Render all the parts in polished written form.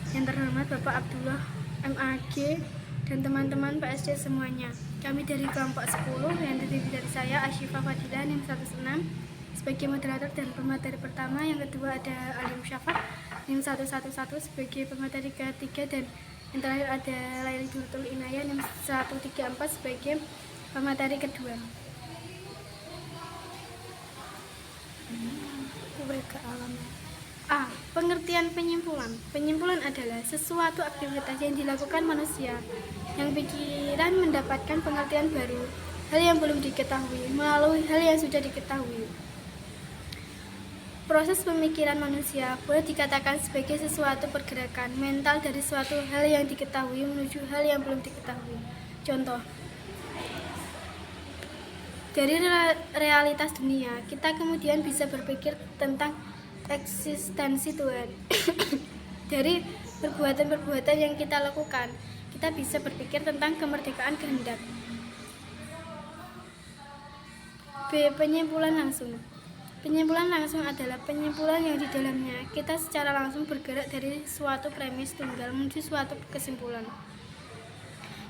Yang terhormat Bapak Abdullah MAG dan teman-teman PSC semuanya. Kami dari kelompok 10 yang terdiri dari saya Asyifa Fadilah NIM 116 sebagai moderator dan pemateri pertama. Yang kedua ada Alim Syafaq NIM 111 sebagai pemateri ketiga, dan yang terakhir ada Laili Durtul Inayah NIM 134 sebagai pemateri kedua. A. Pengertian penyimpulan. Penyimpulan adalah sesuatu aktivitas yang dilakukan manusia yang pikiran mendapatkan pengertian baru, hal yang belum diketahui melalui hal yang sudah diketahui. Proses pemikiran manusia boleh dikatakan sebagai sesuatu pergerakan mental dari suatu hal yang diketahui menuju hal yang belum diketahui. Contoh, dari realitas dunia, kita kemudian bisa berpikir tentang eksistensi Tuhan. Dari perbuatan-perbuatan yang kita lakukan, kita bisa berpikir tentang kemerdekaan kehendak. B. Penyimpulan langsung. Penyimpulan langsung adalah penyimpulan yang di dalamnya kita secara langsung bergerak dari suatu premis tunggal menuju suatu kesimpulan.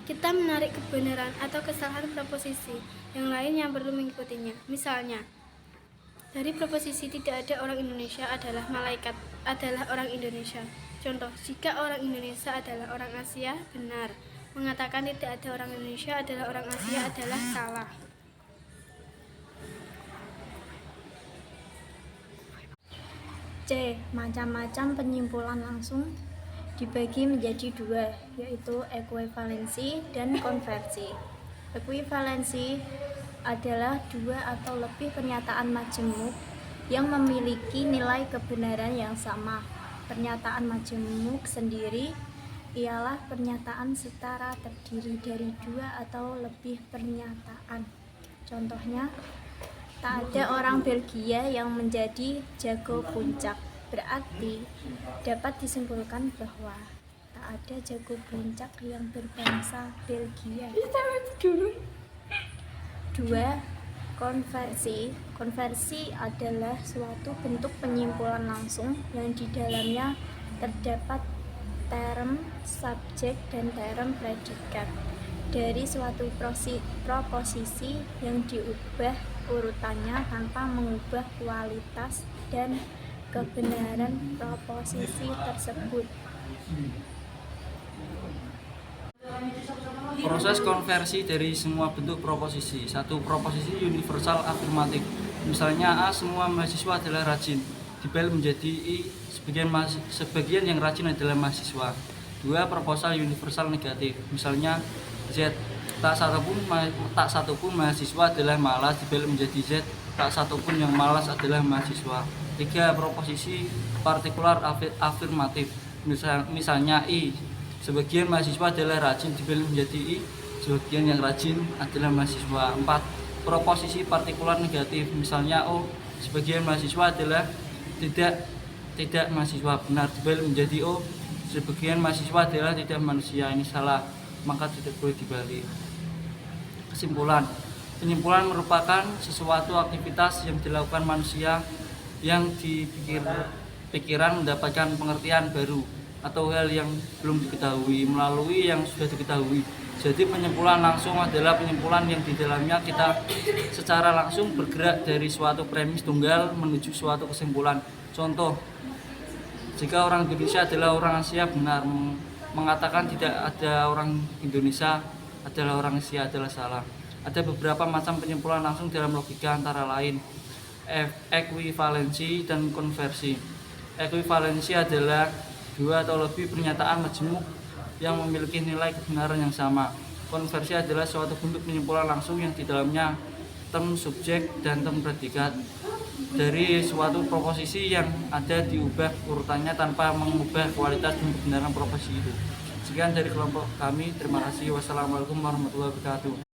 Kita menarik kebenaran atau kesalahan proposisi yang lain yang perlu mengikutinya. Misalnya, dari proposisi tidak ada orang Indonesia adalah malaikat adalah orang Indonesia. Contoh, jika orang Indonesia adalah orang Asia, benar. Mengatakan tidak ada orang Indonesia adalah orang Asia adalah salah. C. Macam-macam penyimpulan langsung dibagi menjadi dua, yaitu ekuivalensi dan konversi. Ekuivalensi adalah dua atau lebih pernyataan majemuk yang memiliki nilai kebenaran yang sama. Pernyataan majemuk sendiri ialah pernyataan setara terdiri dari dua atau lebih pernyataan. Contohnya, tak ada orang Belgia yang menjadi jago puncak. Berarti dapat disimpulkan bahwa tak ada jago puncak yang berbangsa Belgia. 2. Konversi. Konversi adalah suatu bentuk penyimpulan langsung yang di dalamnya terdapat term subjek dan term predikat dari suatu proposisi yang diubah urutannya tanpa mengubah kualitas dan kebenaran proposisi tersebut. Proses konversi dari semua bentuk proposisi. Satu, proposisi universal afirmatif. Misalnya A, semua mahasiswa adalah rajin. Dibalik menjadi I, sebagian yang rajin adalah mahasiswa. 2, proposal universal negatif. Misalnya Z, tak satupun mahasiswa adalah malas. Dibalik menjadi Z, tak satupun yang malas adalah mahasiswa. 3, proposisi partikular afirmatif. Misalnya I, sebagian mahasiswa adalah rajin. Dibalik menjadi I, sebagian yang rajin adalah mahasiswa. 4, proposisi partikular negatif. Misalnya O, sebagian mahasiswa adalah tidak mahasiswa. Benar. Dibalik menjadi O, sebagian mahasiswa adalah tidak manusia. Ini salah, maka tidak boleh dibalik. Kesimpulan. Penyimpulan merupakan sesuatu aktivitas yang dilakukan manusia yang pikiran mendapatkan pengertian baru atau hal yang belum diketahui melalui yang sudah diketahui. Jadi penyimpulan langsung adalah penyimpulan yang di dalamnya kita secara langsung bergerak dari suatu premis tunggal menuju suatu kesimpulan. Contoh, jika orang Indonesia adalah orang Asia, benar. Mengatakan tidak ada orang Indonesia adalah orang Asia adalah salah. Ada beberapa macam penyimpulan langsung dalam logika, antara lain ekuivalensi dan konversi. Ekuivalensi adalah dua atau lebih pernyataan majemuk yang memiliki nilai kebenaran yang sama. Konversi adalah suatu bentuk penyimpulan langsung yang di dalamnya term subjek dan term predikat dari suatu proposisi yang ada diubah urutannya tanpa mengubah kualitas dan kebenaran proposisi itu. Sekian dari kelompok kami. Terima kasih. Wassalamualaikum warahmatullahi wabarakatuh.